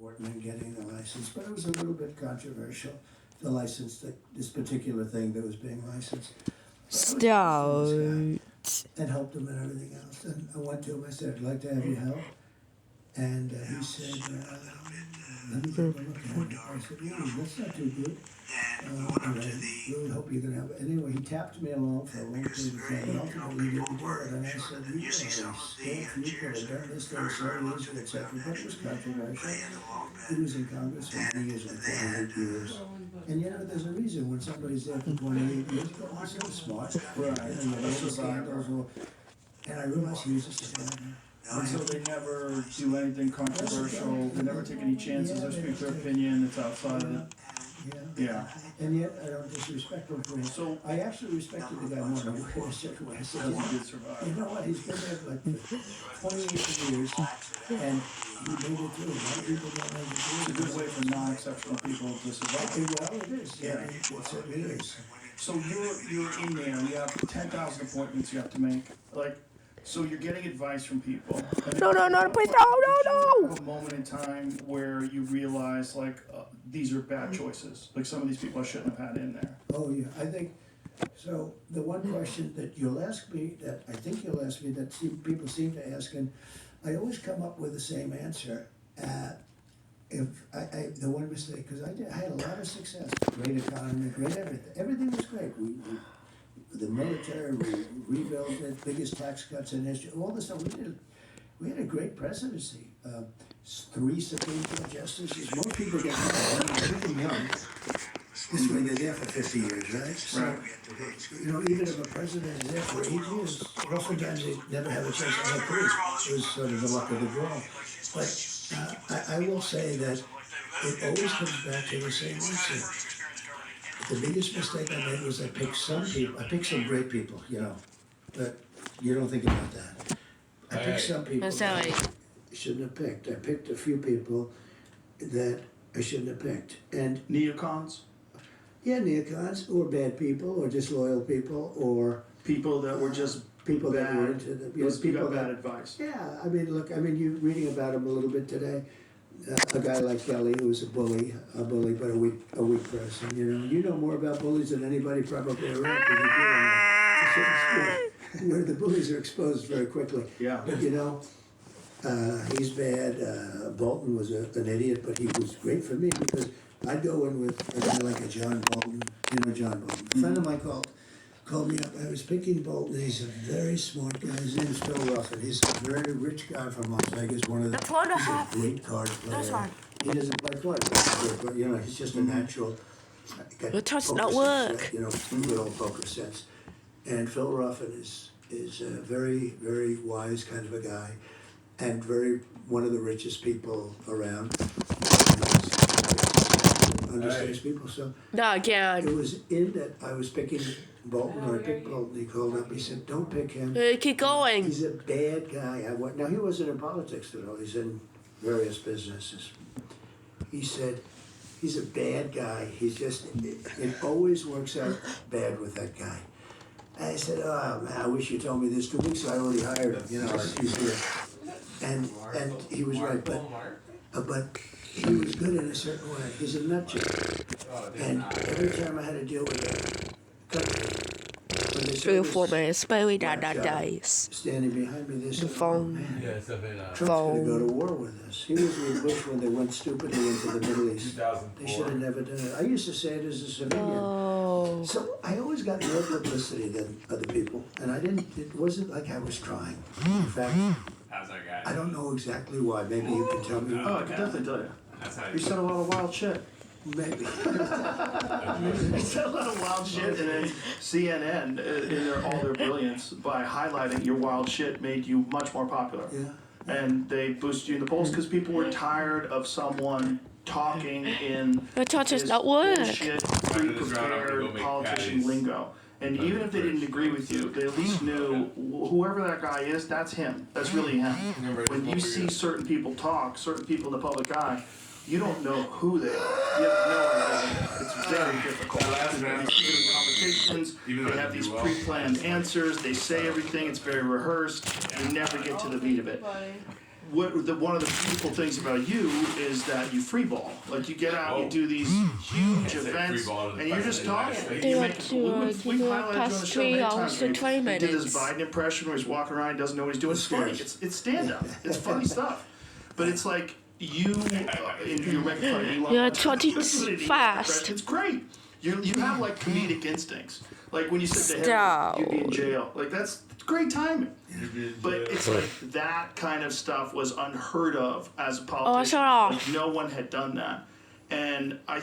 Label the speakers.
Speaker 1: important in getting the license, but it was a little bit controversial, the license, this particular thing that was being licensed.
Speaker 2: Stone.
Speaker 1: And helped him and everything else. And I went to him, I said, I'd like to have your help. And he said, let me take a look at it. I said, yeah, that's not too good. And I really hope you're going to have it. Anyway, he tapped me along for a long period of time, and ultimately didn't do it. And I said, you could have done this, that, so easy, etc. But it was controversial. He was in Congress for years, like 28 years. And you know, there's a reason when somebody's there for 28 years, they're so smart. Right. And all the scandals. And I realized he was just a survivor.
Speaker 3: And so they never do anything controversial, they never take any chances or speak their opinion that's outside of it. Yeah.
Speaker 1: And yet, I don't disrespect him for it. So I actually respected the guy more than I said, I said,
Speaker 3: He did survive.
Speaker 1: you know what, he's been there like 28 years, and he made it through. A lot of people don't make it
Speaker 3: It's a
Speaker 1: through.
Speaker 3: good way for non-exceptional people to survive.
Speaker 1: Well, it is, yeah, it certainly is.
Speaker 3: So you're in there, you have 10,000 appointments you have to make, like, so you're getting advice from people.
Speaker 2: No, please, no.
Speaker 3: A moment in time where you realize, like, these are bad choices. Like, some of these people I shouldn't have had in there.
Speaker 1: Oh, yeah, I think, so the one question that you'll ask me, that I think you'll ask me, that people seem to ask, and I always come up with the same answer. The one mistake, because I had a lot of success, great economy, great everything. Everything was great. The military, we rebuilt it, biggest tax cuts in history, all this stuff we did. We had a great presidency. 3 Supreme Court justices. Most people get young. This way they're there for 50 years, right? So, you know, even if a president is there for 8 years, oftentimes they never have a chance to have 3. It was sort of the luck of the draw. But I will say that it always comes back to the same answer. The biggest mistake I made was I picked some great people, you know, but you don't think about that. I picked some people that I shouldn't have picked. I picked a few people that I shouldn't have picked. And
Speaker 3: Neocons?
Speaker 1: yeah, neocons, or bad people, or disloyal people, or
Speaker 3: People that were just
Speaker 1: people that were
Speaker 3: bad.
Speaker 1: into the
Speaker 3: You got bad advice.
Speaker 1: Yeah, I mean, look, you're reading about him a little bit today. A guy like Kelly, who was a bully, but a weak person. You know more about bullies than anybody probably around, because you do in a certain sport where the bullies are exposed very quickly.
Speaker 3: Yeah.
Speaker 1: But he's bad. Bolton was an idiot, but he was great for me because I'd go in with a guy like a John Bolton. You know John Bolton. A friend of mine called me up. I was picking Bolton. He's a very smart guy. His name's Phil Ruffin. He's a very rich guy from Las Vegas. He's a great card player. He doesn't play cards, but he's just a natural.
Speaker 2: Your touch not work.
Speaker 1: Good old poker sense. And Phil Ruffin is a very, very wise kind of a guy, and one of the richest people around. Understands people, so.
Speaker 2: No, again.
Speaker 1: It was in that I was picking Bolton, or I picked Bolton. He called up. He said, "Don't pick him.
Speaker 2: Keep going.
Speaker 1: He's a bad guy." Now he wasn't in politics at all. He's in various businesses. He said, "He's a bad guy. It always works out bad with that guy." I said, "Oh man, I wish you told me this 2 weeks ago. I already hired him. He's here." And he was right, but he was good in a certain way. He's a nut job. And every time I had to deal with him,
Speaker 2: 3 or 4 minutes, very that days.
Speaker 1: standing behind me, they said,
Speaker 2: phone.
Speaker 1: "Man, Trump's going to go to war with us." He was with Bush when they went stupidly into the Middle East. They should have never done it. I used to say it as a civilian.
Speaker 2: Oh.
Speaker 1: So I always got more publicity than other people, and it wasn't like I was trying. In fact, I don't know exactly why. Maybe you can tell me.
Speaker 3: Oh, I can definitely tell you. You said a lot of wild shit.
Speaker 1: Maybe.
Speaker 3: You said a lot of wild shit, and then CNN, in all their brilliance, by highlighting your wild shit, made you much more popular.
Speaker 1: Yeah.
Speaker 3: And they boosted you in the polls because people were tired of someone talking in
Speaker 2: Your touch does
Speaker 3: this
Speaker 2: not work.
Speaker 3: bullshit, pre-prepared politician lingo. And even if they didn't agree with you, they at least knew whoever that guy is, that's him. That's really him. When you see certain people talk, certain people in the public eye, you don't know who they are. You have no idea. It's very difficult. They have these conversations, they have these pre-planned answers, they say everything, it's very rehearsed, you never get to the meat of it. one of the beautiful things about you is that you free ball. Like you get out, you do these huge events, and you're just talking.
Speaker 2: Do you
Speaker 3: You
Speaker 2: want
Speaker 3: make,
Speaker 2: to
Speaker 3: we've
Speaker 2: give a
Speaker 3: highlighted you on the
Speaker 2: past
Speaker 3: show
Speaker 2: 3
Speaker 3: many
Speaker 2: hours
Speaker 3: times.
Speaker 2: and 20
Speaker 3: He did
Speaker 2: minutes?
Speaker 3: his Biden impression where he's walking around, he doesn't know what he's doing. It's funny. It's stand up. It's funny stuff. But it's like you're making fun of Elon.
Speaker 2: You're
Speaker 3: Musk.
Speaker 2: 20
Speaker 3: Listen to the
Speaker 2: fast.
Speaker 3: impression. It's great. You have like comedic instincts. Like when you said to him,
Speaker 2: Stop.
Speaker 3: you'd be in jail. Like that's great timing. But it's like that kind of stuff was unheard of as a politician.
Speaker 2: shut off.
Speaker 3: Like, no one had done that. And I